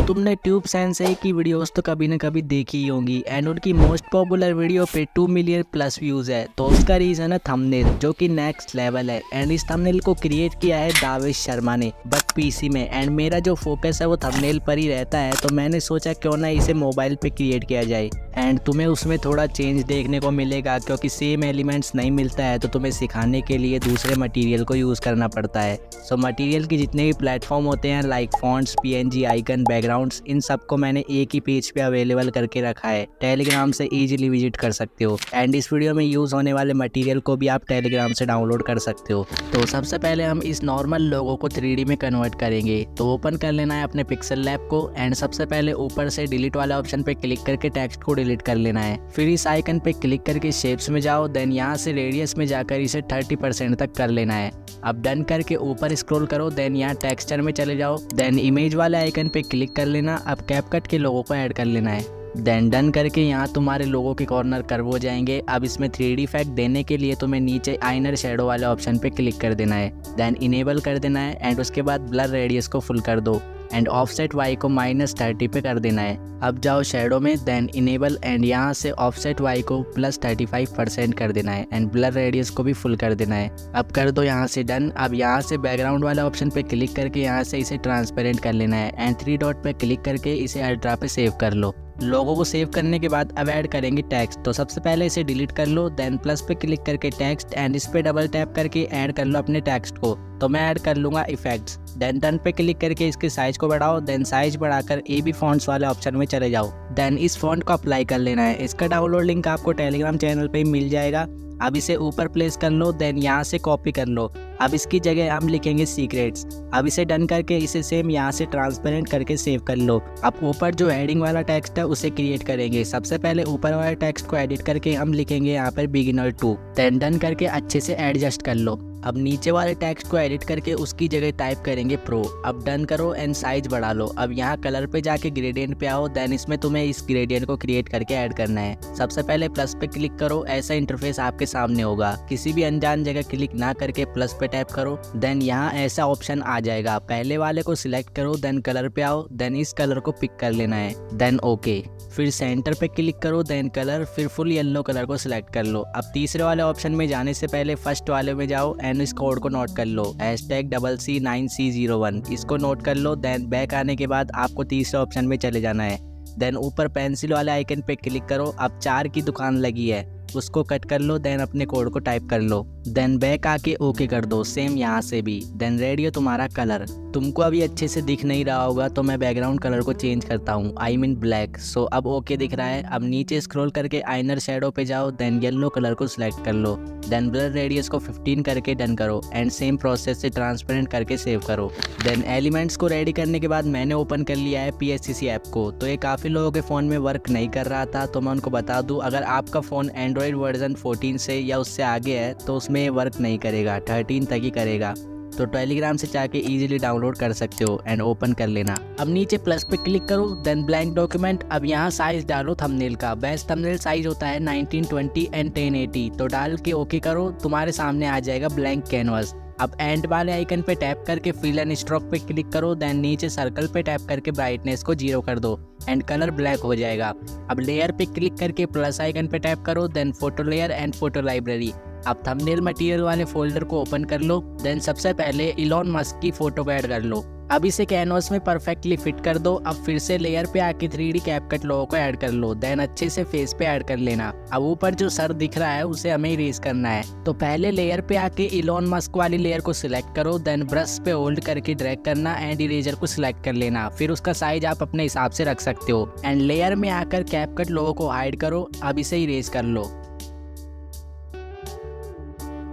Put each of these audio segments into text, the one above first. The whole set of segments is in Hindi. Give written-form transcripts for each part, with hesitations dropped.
तुमने ट्यूब सेंसेई की वीडियोस तो कभी न कभी देखी ही होंगी एंड उनकी मोस्ट पॉपुलर वीडियो पे 2 मिलियन प्लस व्यूज है। तो उसका रीजन है थंबनेल, जो कि नेक्स्ट लेवल है। एंड इस थंबनेल को क्रिएट किया है दावेश शर्मा ने, बट पीसी में। एंड मेरा जो फोकस है वो थंबनेल पर ही रहता है, तो मैंने सोचा क्यों ना इसे मोबाइल पे क्रिएट किया जाए। एंड तुम्हें उसमें थोड़ा चेंज देखने को मिलेगा, क्योंकि सेम एलिमेंट्स नहीं मिलता है तो तुम्हें सिखाने के लिए दूसरे मटेरियल को यूज़ करना पड़ता है। सो मटेरियल की जितने भी प्लेटफॉर्म होते हैं like fonts, PNG, icon, backgrounds, इन सबको मैंने एक ही पेज पे अवेलेबल करके रखा है। टेलीग्राम से इजीली विजिट कर सकते हो। एंड इस वीडियो में यूज़ होने वाले मटेरियल को भी आप टेलीग्राम से डाउनलोड कर सकते हो। तो सबसे पहले हम इस नॉर्मल लोगो को 3D में कन्वर्ट करेंगे। तो ओपन कर लेना है अपने पिक्सेललैब को एंड सबसे पहले ऊपर से डिलीट वाले ऑप्शन पे क्लिक करके टेक्स्ट को डिलीट कर लेना है। फिर इस आइकन पे क्लिक करके शेप्स में जाओ, देन यहाँ से रेडियस में जाकर इसे 30% तक कर लेना है। अब डन करके ऊपर स्क्रॉल करो, देन यहाँ टेक्सचर में चले जाओ, देन इमेज वाले आइकन पे क्लिक कर लेना। अब कैपकट के लोगो को ऐड कर लेना है। देन डन करके यहाँ तुम्हारे लोगों के कॉर्नर कर्व हो जाएंगे। अब इसमें 3D इफेक्ट देने के लिए तुम्हें नीचे आइनर शेडो वाले ऑप्शन पे क्लिक कर देना है, देन इनेबल कर देना है एंड उसके बाद ब्लर रेडियस को फुल कर दो एंड ऑफसेट y को -30 पे कर देना है। अब जाओ शेडो में, देन इनेबल एंड यहाँ से ऑफसेट y को +35% कर देना है एंड ब्लर रेडियस को भी फुल कर देना है। अब कर दो यहाँ से डन। अब यहाँ से बैकग्राउंड वाले ऑप्शन पे क्लिक करके यहाँ से इसे ट्रांसपेरेंट कर लेना है एंड 3 डॉट पे क्लिक करके इसे अल्ट्रा पे सेव कर लो। लोगों को सेव करने के बाद अब ऐड करेंगे टेक्स्ट। तो सबसे पहले इसे डिलीट कर लो, देन प्लस पे क्लिक करके टेक्स्ट एंड इस पे डबल टैप करके ऐड कर लो अपने टेक्स्ट को। तो मैं ऐड कर लूंगा इफेक्ट्स। देन डन पे क्लिक करके इसके साइज को बढ़ाओ, देन साइज बढ़ाकर AB फॉन्ट्स वाले ऑप्शन में चले जाओ। देन इस फॉन्ट को अप्लाई कर लेना है। इसका डाउनलोड लिंक आपको टेलीग्राम चैनल पे ही मिल जाएगा। अब इसे ऊपर प्लेस कर लो, देन यहाँ से कॉपी कर लो। अब इसकी जगह हम लिखेंगे सीक्रेट्स। अब इसे डन करके इसे सेम यहाँ से ट्रांसपेरेंट करके सेव कर लो। अब ऊपर जो हेडिंग वाला टेक्स्ट है उसे क्रिएट करेंगे। सबसे पहले ऊपर वाले टेक्स्ट को एडिट करके हम लिखेंगे यहाँ पर बिगिनर 2। देन डन करके अच्छे से एडजस्ट कर लो। अब नीचे वाले टेक्स्ट को एडिट करके उसकी जगह टाइप करेंगे प्रो। अब डन करो एंड साइज बढ़ा लो। अब यहाँ कलर पे जाके ग्रेडियंट पे आओ, देन इसमें तुम्हें इस ग्रेडियंट को क्रिएट करके ऐड करना है। सबसे पहले प्लस पे क्लिक करो, ऐसा इंटरफेस आपके सामने होगा। किसी भी अनजान जगह क्लिक ना करके प्लस पे टैप करो, देन यहाँ ऐसा ऑप्शन आ जाएगा। पहले वाले को सिलेक्ट करो, देन कलर पे आओ, देन इस कलर को पिक कर लेना है, देन ओके। फिर सेंटर पे क्लिक करो, देन कलर, फिर फुल येलो कलर को सिलेक्ट कर लो। अब तीसरे वाले ऑप्शन में जाने से पहले फर्स्ट वाले में जाओ एंड इस कोड को नोट कर लो, #CC9C01। इसको नोट कर लो। देन बैक आने के बाद आपको तीसरे ऑप्शन में चले जाना है। देन ऊपर पेंसिल वाले आइकन पे क्लिक करो। अब 4 की दुकान लगी है, उसको कट कर लो, देन अपने कोड को टाइप कर लो, देन बैक आके ओके कर दो। सेम यहाँ से भी। देन रेडी हो तुम्हारा कलर। तुमको अभी अच्छे से दिख नहीं रहा होगा तो मैं बैकग्राउंड कलर को चेंज करता हूँ, आई मीन ब्लैक। सो अब ओके दिख रहा है। अब नीचे स्क्रॉल करके आइनर शेडो पे जाओ, देन येलो कलर को सिलेक्ट कर लो, देन ब्लर रेडियस को 15 करके डन करो एंड सेम प्रोसेस से ट्रांसपेरेंट करके सेव करो। देन एलिमेंट्स को रेडी करने के बाद मैंने ओपन कर लिया है Pscc ऐप को। तो ये काफ़ी लोगों के फ़ोन में वर्क नहीं कर रहा था, तो मैं उनको बता दूँ, अगर आपका फ़ोन एंड्रॉयड वर्जन 14 से या उससे आगे है तो उसमें ये वर्क नहीं करेगा, 13 तक ही करेगा। तो टेलीग्राम से जाके इजीली डाउनलोड कर सकते हो एंड ओपन कर लेना। अब नीचे प्लस पे क्लिक करो, देन ब्लैंक डॉक्यूमेंट। अब यहाँ साइज डालो थंबनेल का। बेस्ट थंबनेल साइज होता है 1920 एंड 1080। तो डाल के ओके करो, तुम्हारे सामने आ जाएगा ब्लैंक कैनवास। अब एंड वाले आइकन पे टैप करके फिल एंड स्ट्रोक पे क्लिक करो, देन नीचे सर्कल पे टैप करके ब्राइटनेस को 0 कर दो एंड कलर ब्लैक हो जाएगा। अब लेयर पे क्लिक करके प्लस आइकन पे टैप करो, then photo layer and photo library. अब थंबनेल मटेरियल वाले फोल्डर को ओपन कर लो, देन सबसे पहले इलॉन मस्क की फोटो को ऐड कर लो। अब इसे कैनवास में परफेक्टली फिट कर दो। अब फिर से लेयर पे आके 3D कैपकट लोगो को ऐड कर लो, देन अच्छे से फेस पे ऐड कर लेना। अब ऊपर जो सर दिख रहा है उसे हमें इरेज करना है। तो पहले लेयर पे आके इलॉन मस्क वाली लेयर को सिलेक्ट करो, देन ब्रश पे होल्ड करके ड्रैग करना एंड इरेजर को सिलेक्ट कर लेना। फिर उसका साइज आप अपने हिसाब से रख सकते हो एंड लेयर में आकर कैपकट लोगो को हाइड करो। अब इसे इरेज कर लो।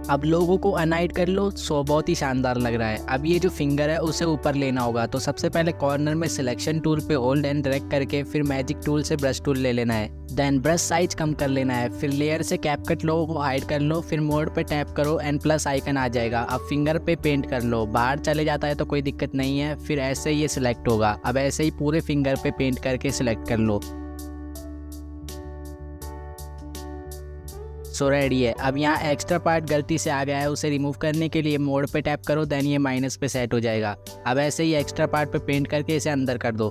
अब लोगों को अनहाइड कर लो। सो बहुत ही शानदार लग रहा है। अब ये जो फिंगर है उसे ऊपर लेना होगा। तो सबसे पहले कॉर्नर में सिलेक्शन टूल पे होल्ड एंड ड्रैग करके फिर मैजिक टूल से ब्रश टूल ले लेना है, देन ब्रश साइज कम कर लेना है। फिर लेयर से कैपकट लोगो को हाइड कर लो, फिर मोड पे टैप करो एंड प्लस आइकन आ जाएगा। अब फिंगर पे पेंट कर लो। बाहर चले जाता है तो कोई दिक्कत नहीं है, फिर ऐसे ही ये सिलेक्ट होगा। अब ऐसे ही पूरे फिंगर पे पेंट करके सिलेक्ट कर लो। सो रेडी है। अब यहाँ एक्स्ट्रा पार्ट गलती से आ गया है, उसे रिमूव करने के लिए मोड पे टैप करो, देन ये माइनस पे सेट हो जाएगा। अब ऐसे ही एक्स्ट्रा पार्ट पे पेंट करके इसे अंदर कर दो।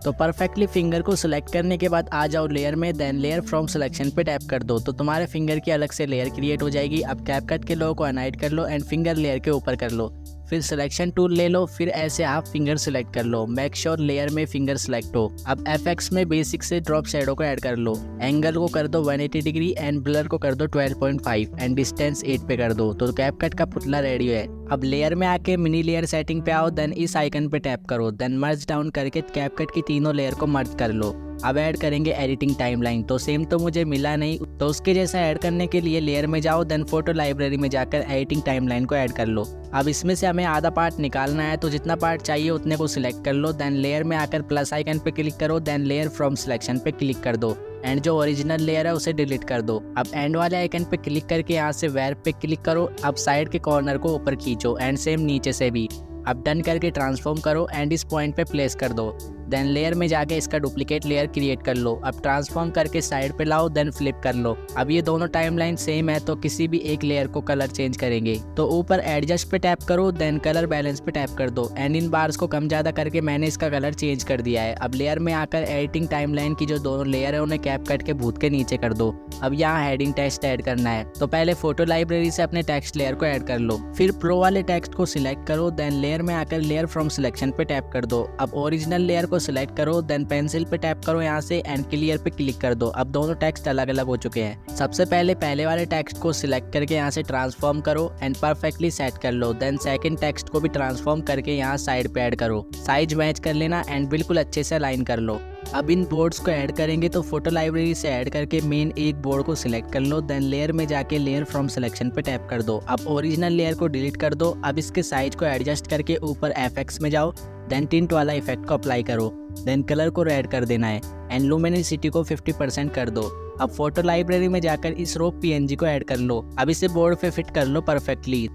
तो परफेक्टली फिंगर को सिलेक्ट करने के बाद आ जाओ लेयर में, देन लेयर फ्रॉम सिलेक्शन पे टैप कर दो तो तुम्हारे फिंगर की अलग से लेयर क्रिएट हो जाएगी। अब कैपकट के लोगो को अनहाइड कर लो एंड फिंगर लेयर के ऊपर कर लो, फिर सिलेक्शन टूल ले लो, फिर ऐसे हाफ फिंगर सिलेक्ट कर लो, मेक श्योर लेयर में फिंगर सिलेक्ट हो। अब एफएक्स में बेसिक से ड्रॉप शैडो को ऐड कर लो, एंगल को कर दो 180 डिग्री एंड ब्लर को कर दो 12.5 एंड डिस्टेंस 8 पे कर दो तो कैपकट का पुतला रेडी है। अब लेयर में आके मिनी लेयर सेटिंग पे आओ, देन इस आइकन पे टैप करो, देन मर्ज डाउन करके कैपकट की तीनों लेयर को मर्ज कर लो। अब ऐड करेंगे एडिटिंग टाइमलाइन, तो सेम तो मुझे मिला नहीं, तो उसके जैसा ऐड करने के लिए लेयर में जाओ, देन फोटो लाइब्रेरी में जाकर एडिटिंग टाइमलाइन को ऐड कर लो। अब इसमें से हमें आधा पार्ट निकालना है, तो जितना पार्ट चाहिए उतने को सिलेक्ट कर लो, देन लेयर में आकर प्लस आइकन पे क्लिक करो, देन लेयर फ्रॉम सिलेक्शन पे क्लिक कर दो एंड जो ओरिजिनल लेयर है उसे डिलीट कर दो। अब एंड वाले आइकन पे क्लिक करके यहाँ से वेयर पे क्लिक करो, अब साइड के कॉर्नर को ऊपर खींचो एंड सेम नीचे से भी। अब डन करके ट्रांसफॉर्म करो एंड इस पॉइंट पे प्लेस कर दो, देन लेयर में जाके इसका डुप्लीकेट लेयर क्रिएट कर लो। अब ट्रांसफॉर्म करके साइड पे लाओ, देन फ्लिप कर लो। अब ये दोनों टाइमलाइन सेम है तो किसी भी एक लेयर को कलर चेंज करेंगे, तो ऊपर एडजस्ट पे टैप करो, देन कलर बैलेंस पे टैप कर दो एंड इन बार्स को कम ज्यादा करके मैंने इसका कलर चेंज कर दिया है। अब लेयर में आकर एडिटिंग टाइमलाइन की जो दोनों लेयर है उन्हें कैपकट के भूत के नीचे कर दो। अब यहाँ हेडिंग टेक्स्ट ऐड करना है, तो पहले फोटो लाइब्रेरी से अपने टेक्स्ट लेयर को ऐड कर लो, फिर प्रो वाले टेक्स्ट को सिलेक्ट करो, देन लेयर में आकर लेयर फ्रॉम सिलेक्शन पे टैप कर दो। अब ओरिजिनल लेयर को सिलेक्ट करो, देन पेंसिल पे टैप करो यहाँ से एंड क्लियर पे क्लिक कर दो। अब दोनों टेक्स्ट अलग अलग हो चुके हैं। सबसे पहले वाले टेक्स्ट को सिलेक्ट करके यहाँ से ट्रांसफॉर्म करो एंड परफेक्टली सेट कर लो, देन सेकंड टेक्स्ट को भी ट्रांसफॉर्म करके यहाँ साइड पे ऐड करो, साइज मैच कर लेना एंड बिल्कुल अच्छे से अलाइन कर लो। अब इन बोर्ड्स को ऐड करेंगे, तो फोटो लाइब्रेरी से ऐड करके मेन एक बोर्ड को सिलेक्ट कर लो, देन लेयर में जाके लेयर फ्रॉम सिलेक्शन पे टैप कर दो। अब ओरिजिनल लेयर को डिलीट कर दो। अब इसके साइज को एडजस्ट करके ऊपर एफएक्स में जाओ, देन टिंट वाला इफेक्ट को अप्लाई करो, देन कलर को रेड कर देना है एंड लुमिनिसिटी को 50% कर दो। अब फोटो लाइब्रेरी में जाकर इस रो पीएनजी को ऐड कर लो। अब इसे बोर्ड पे फिट कर लो परफेक्टली,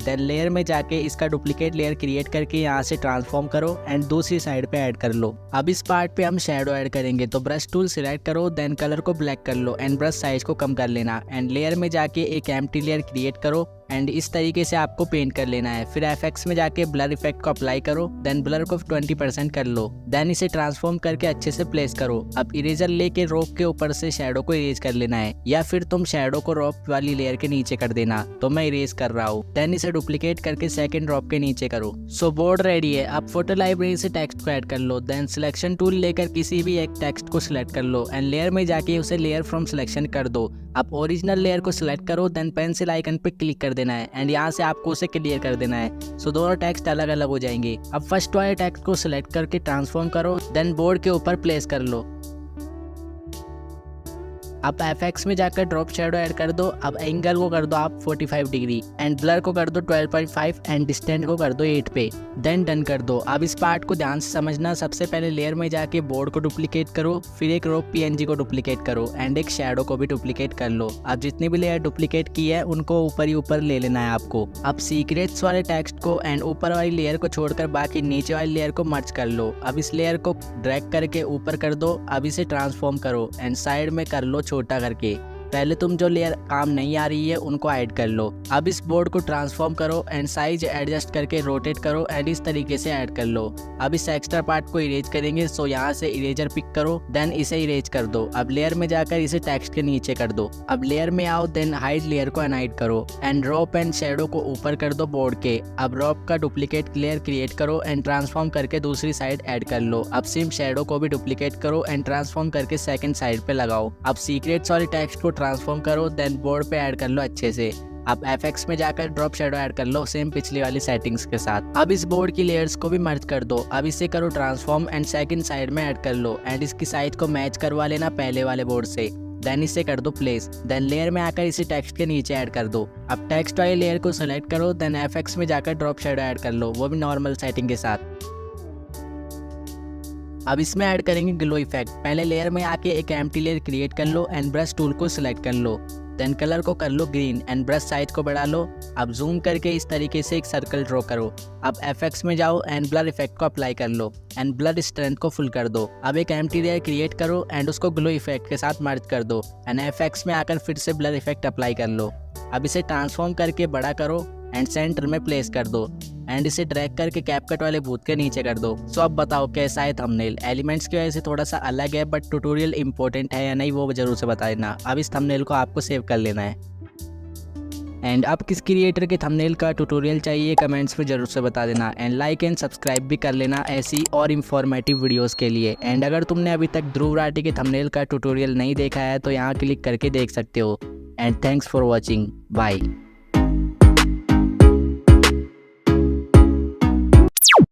देन लेयर में जाके इसका डुप्लीकेट लेयर क्रिएट करके यहाँ से ट्रांसफॉर्म करो एंड दूसरी साइड पे ऐड कर लो। अब इस पार्ट पे हम शैडो ऐड करेंगे, तो ब्रश टूल सिलेक्ट करो, देन कलर को ब्लैक कर लो एंड ब्रश साइज को कम कर लेना एंड लेयर में जाके एक एम्प्टी लेयर क्रिएट करो एंड इस तरीके से आपको पेंट कर लेना है। फिर एफएक्स में जाके ब्लर इफेक्ट को अप्लाई करो, देन ब्लर को 20% कर लो, देन इसे ट्रांसफॉर्म करके अच्छे से प्लेस करो। अब इरेजर लेके रोप के ऊपर से शैडो को इरेज कर लेना है, या फिर तुम शैडो को रोप वाली लेयर के नीचे कर देना, तो मैं इरेज कर रहा हूँ। देन इसे डुप्लीकेट करके सेकंड ड्रॉप के नीचे करो। सो बोर्ड रेडी है। अब फोटो लाइब्रेरी से टेक्स्ट को ऐड कर लो, देन सिलेक्शन टूल लेकर किसी भी एक टेक्स्ट को सिलेक्ट कर लो एंड लेयर में जाके उसे लेयर फ्रॉम सिलेक्शन कर दो। अब ओरिजिनल लेयर को सिलेक्ट करो, देन पेंसिल आइकन पे क्लिक कर देना है एंड यहाँ से आपको उसे क्लियर कर देना है, सो दोनों टेक्स्ट अलग अलग हो जाएंगे। अब फर्स्ट वाले टेक्स्ट को सिलेक्ट करके ट्रांसफॉर्म करो, देन बोर्ड के ऊपर प्लेस कर लो। अब एफएक्स में जाकर ड्रॉप शैडो ऐड कर दो। अब एंगल को कर दो आप 45 डिग्री एंड ब्लर को कर दो 12.5 एंड डिस्टेंस को कर दो 8 पे, देन डन कर दो। अब इस पार्ट को ध्यान से समझना। सबसे पहले लेयर में जाके बोर्ड को डुप्लीकेट करो, फिर एक रो पीएनजी को डुप्लीकेट करो एंड एक शैडो को भी डुप्लीकेट कर लो। अब जितनी भी लेयर डुप्लीकेट की है उनको ऊपर ही ऊपर ले लेना है आपको। अब सीक्रेट्स वाले टेक्स्ट को एंड ऊपर वाली लेयर को छोड़कर बाकी नीचे वाली लेयर को मर्ज कर लो। अब इस लेयर को ड्रैग करके ऊपर कर दो। अब इसे ट्रांसफॉर्म करो एंड साइड में कर लो छोटा करके। पहले तुम जो लेयर काम नहीं आ रही है उनको ऐड कर लो। अब इस बोर्ड को ट्रांसफॉर्म करो एंड साइज एडजस्ट करके रोटेट करो एंड इस तरीके से ऐड कर लो। अब इस एक्स्ट्रा पार्ट को इरेज करेंगे, सो यहाँ से इरेजर पिक करो, देन इसे इरेज कर दो। अब लेयर में जाकर इसे टेक्स्ट के नीचे कर दो। अब लेयर में आओ, देन हाइड लेयर को अनहाइड करो एंड ड्रॉप एंड शैडो को ऊपर कर दो बोर्ड के। अब ड्रॉप का डुप्लीकेट लेयर क्रिएट करो एंड ट्रांसफॉर्म करके दूसरी साइड ऐड कर लो। अब सेम शैडो को भी डुप्लीकेट करो एंड ट्रांसफॉर्म करके सेकंड साइड पे लगाओ। अब सीक्रेट्स वाली टेक्स्ट को ट्रांसफॉर्म करो, देन बोर्ड पे ऐड कर लो अच्छे से। अब एफएक्स में जाकर ड्रॉप शैडो ऐड कर लो सेम पिछली वाली सेटिंग्स के साथ। अब इस बोर्ड की लेयर्स को भी मर्ज कर दो। अब इसे करो ट्रांसफॉर्म एंड सेकंड साइड में ऐड कर लो एंड इसकी साइज को मैच करवा लेना पहले वाले बोर्ड से। देन इसे कर दो प्लेस, देन लेयर में आकर इसे टेक्स्ट के नीचे ऐड कर दो। अब टेक्स्ट वाली लेयर को सिलेक्ट करो, देन एफएक्स में जाकर ड्रॉप शैडो ऐड कर लो, वो भी नॉर्मल सेटिंग के साथ। अब इसमें ऐड करेंगे ग्लो इफेक्ट। पहले लेयर में आके एक एम्प्टी लेयर क्रिएट कर लो एंड ब्रश टूल को सिलेक्ट कर लो, देन कलर को कर लो ग्रीन एंड ब्रश साइज को बढ़ा लो। अब जूम करके इस तरीके से एक सर्कल ड्रॉ करो। अब एफएक्स में जाओ एंड ब्लर इफेक्ट को अप्लाई कर लो एंड ब्लर स्ट्रेंथ को फुल कर दो। अब एक एम्प्टी लेयर क्रिएट करो एंड उसको ग्लो इफेक्ट के साथ मर्ज कर दो एंड एफएक्स में आकर फिर से ब्लर इफेक्ट अप्लाई कर लो। अब इसे ट्रांसफॉर्म करके बड़ा करो एंड सेंटर में प्लेस कर दो। एंड इसे ड्रैग करके कैपकट वाले भूत के नीचे कर दो। सो अब बताओ कैसा है थंबनेल। एलिमेंट्स की वजह से थोड़ा सा अलग है, बट ट्यूटोरियल इंपॉर्टेंट है या नहीं वो जरूर से बता देना। अब इस थंबनेल को आपको सेव कर लेना है। एंड अब किस क्रिएटर के थंबनेल का ट्यूटोरियल चाहिए कमेंट्स में जरूर से बता देना। एंड लाइक एंड सब्सक्राइब भी कर लेना ऐसी और इन्फॉर्मेटिव वीडियोस के लिए। एंड अगर तुमने अभी तक ध्रुव राठी के थंबनेल का ट्यूटोरियल नहीं देखा है तो यहाँ क्लिक करके देख सकते हो। And thanks for watching, bye.